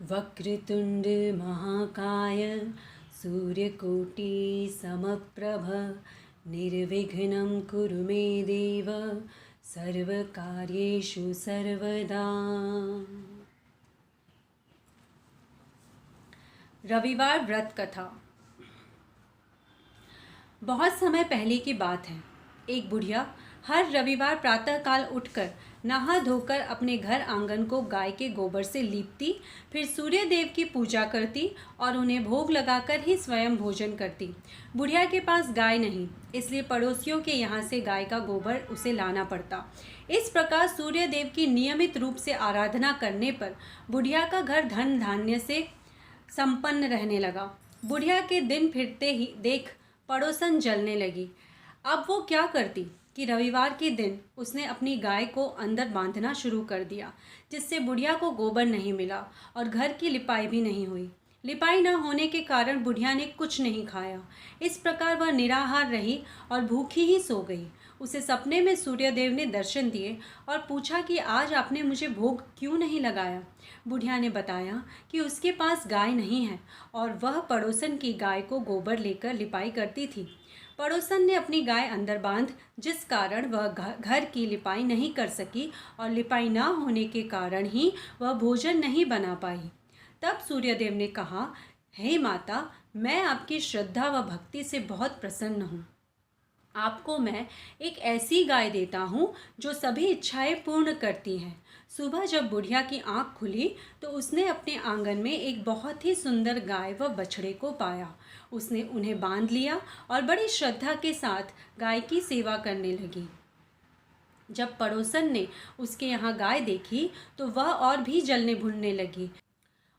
वक्रतुंड महाकाय सूर्यकोटि समप्रभ निर्विघ्नं कुरु मे देव सर्वकार्येषु सर्वदा। रविवार व्रत कथा। बहुत समय पहले की बात है। एक बुढ़िया हर रविवार प्रातःकाल उठकर नहा धोकर अपने घर आंगन को गाय के गोबर से लीपती, फिर सूर्य देव की पूजा करती और उन्हें भोग लगाकर ही स्वयं भोजन करती। बुढ़िया के पास गाय नहीं, इसलिए पड़ोसियों के यहाँ से गाय का गोबर उसे लाना पड़ता। इस प्रकार सूर्य देव की नियमित रूप से आराधना करने पर बुढ़िया का घर धन धान्य से संपन्न रहने लगा। बुढ़िया के दिन फिरते ही देख पड़ोसन जलने लगी। अब वो क्या करती कि रविवार के दिन उसने अपनी गाय को अंदर बांधना शुरू कर दिया, जिससे बुढ़िया को गोबर नहीं मिला और घर की लिपाई भी नहीं हुई। लिपाई न होने के कारण बुढ़िया ने कुछ नहीं खाया। इस प्रकार वह निराहार रही और भूखी ही सो गई। उसे सपने में सूर्यदेव ने दर्शन दिए और पूछा कि आज आपने मुझे भोग क्यों नहीं लगाया। बुढ़िया ने बताया कि उसके पास गाय नहीं है और वह पड़ोसन की गाय को गोबर लेकर लिपाई करती थी। पड़ोसन ने अपनी गाय अंदर बांध, जिस कारण वह घर की लिपाई नहीं कर सकी और लिपाई ना होने के कारण ही वह भोजन नहीं बना पाई। तब सूर्यदेव ने कहा, हे माता, मैं आपकी श्रद्धा व भक्ति से बहुत प्रसन्न हूँ। आपको मैं एक ऐसी गाय देता हूँ जो सभी इच्छाएं पूर्ण करती है। सुबह जब बुढ़िया की आंख खुली तो उसने अपने आंगन में एक बहुत ही सुंदर गाय व बछड़े को पाया। उसने उन्हें बांध लिया और बड़ी श्रद्धा के साथ गाय की सेवा करने लगी। जब पड़ोसन ने उसके यहाँ गाय देखी तो वह और भी जलने भुनने लगी।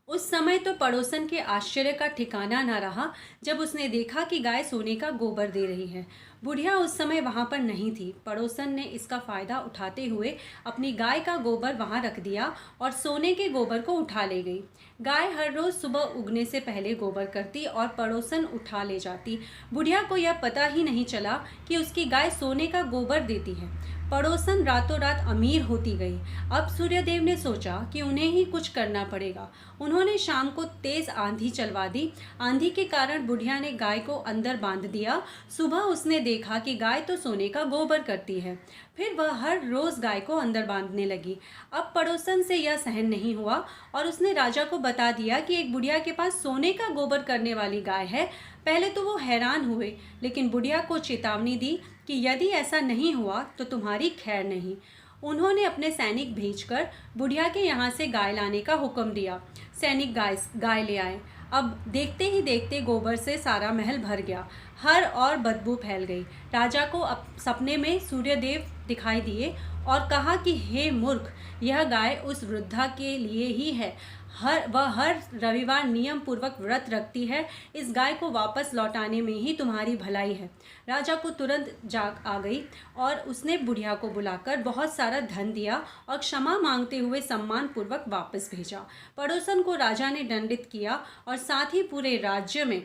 उस समय तो पड़ोसन के आश्चर्य का ठिकाना न रहा जब उसने देखा कि गाय सोने का गोबर दे रही है। बुढ़िया उस समय वहाँ पर नहीं थी। पड़ोसन ने इसका फ़ायदा उठाते हुए अपनी गाय का गोबर वहाँ रख दिया और सोने के गोबर को उठा ले गई। गाय हर रोज़ सुबह उगने से पहले गोबर करती और पड़ोसन उठा ले जाती। बुढ़िया को यह पता ही नहीं चला कि उसकी गाय सोने का गोबर देती है। पड़ोसन रातों रात अमीर होती गई। अब सूर्यदेव ने सोचा कि उन्हें ही कुछ करना पड़ेगा। उन्होंने शाम को तेज आंधी चलवा दी। आंधी के कारण बुढ़िया ने गाय को अंदर बांध दिया। सुबह उसने देखा कि गाय तो सोने का गोबर करती है। फिर वह हर रोज़ गाय को अंदर बांधने लगी। अब पड़ोसन से यह सहन नहीं हुआ और उसने राजा को बता दिया कि एक बुढ़िया के पास सोने का गोबर करने वाली गाय है। पहले तो वो हैरान हुए, लेकिन बुढ़िया को चेतावनी दी कि यदि ऐसा नहीं हुआ तो तुम्हारी खैर नहीं। उन्होंने अपने सैनिक भेजकर बुढ़िया के यहाँ से गाय लाने का हुक्म दिया। सैनिक गाय ले आए। अब देखते ही देखते गोबर से सारा महल भर गया। हर और बदबू फैल गई। राजा को सपने में सूर्यदेव दिखाई दिए और कहा कि हे मूर्ख, यह गाय उस वृद्धा के लिए ही है। वह हर रविवार नियम पूर्वक व्रत रखती है। इस गाय को वापस लौटाने में ही तुम्हारी भलाई है। राजा को तुरंत जाग आ गई और उसने बुढ़िया को बुलाकर बहुत सारा धन दिया और क्षमा मांगते हुए सम्मान पूर्वक वापस भेजा। पड़ोसन को राजा ने दंडित किया और साथ ही पूरे राज्य में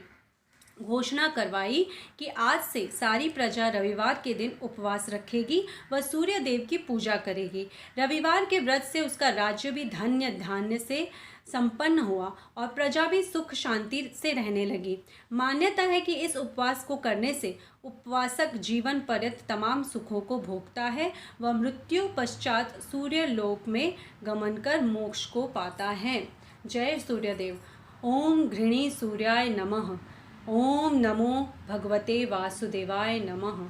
घोषणा करवाई कि आज से सारी प्रजा रविवार के दिन उपवास रखेगी व सूर्य देव की पूजा करेगी। रविवार के व्रत से उसका राज्य भी धन्य धान्य से संपन्न हुआ और प्रजा भी सुख शांति से रहने लगी। मान्यता है कि इस उपवास को करने से उपवासक जीवन पर्यंत तमाम सुखों को भोगता है व मृत्यु पश्चात सूर्य लोक में गमन कर मोक्ष को पाता है। जय सूर्यदेव। ओम घृणी सूर्याय नमः। ओम नमो भगवते वासुदेवाय नमः।